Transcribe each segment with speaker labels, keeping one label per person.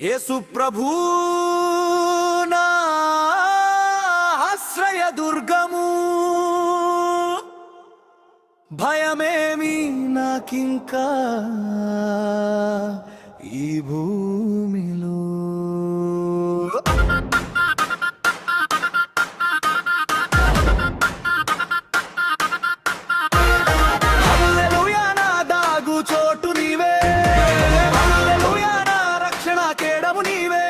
Speaker 1: యేసు ప్రభూ నా ఆశ్రయ దుర్గము, భయమేమి నాకింకా ఈ భూమిలో. హల్లెలూయా నా దాగు చోటు నీవే, హల్లెలూయా నా రక్షణ కేడము నీవే.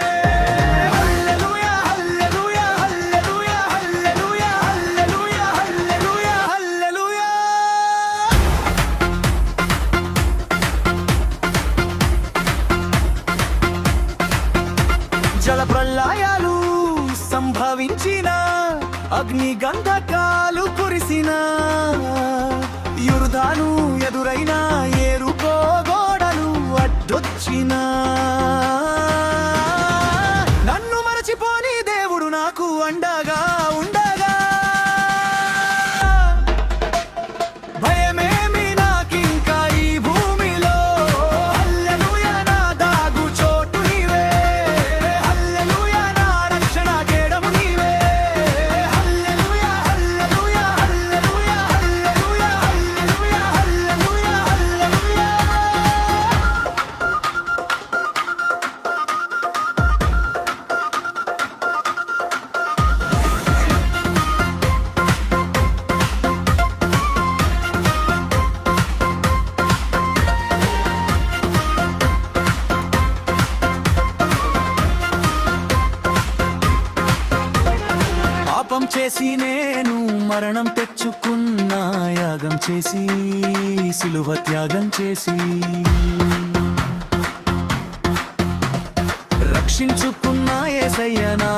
Speaker 1: హల్లెలూయా హల్లెలూయా హల్లెలూయా హల్లెలూయా హల్లెలూయా హల్లెలూయా హల్లెలూయా. జల ప్రళయాలు సంభవించిన, అగ్ని గంధకాలు కురిసిన, యుర్దాను ఎదురైన, ఏరుకో గోడలు అడ్డొచ్చినా, నన్ను మరచిపోని దేవుడు నాకు అండగా ఉండగా. భయమేమి నాకింకా ఈ భూమిలో. హల్లెలూయా నా దాగు చోటు నీవే, హల్లెలూయా నా రక్షణ కేడము నీవే. హల్లెలూయా హల్లెలూయా హల్లెలూయా హల్లెలూయా హల్లెలూయా హల్లెలూయా హల్లెలూయా. పాపం చేసి నేను మరణం తెచ్చుకున్నా, యాగం చేసి సిలువ త్యాగం చేసి రక్షించుకున్న యేసయ్య నా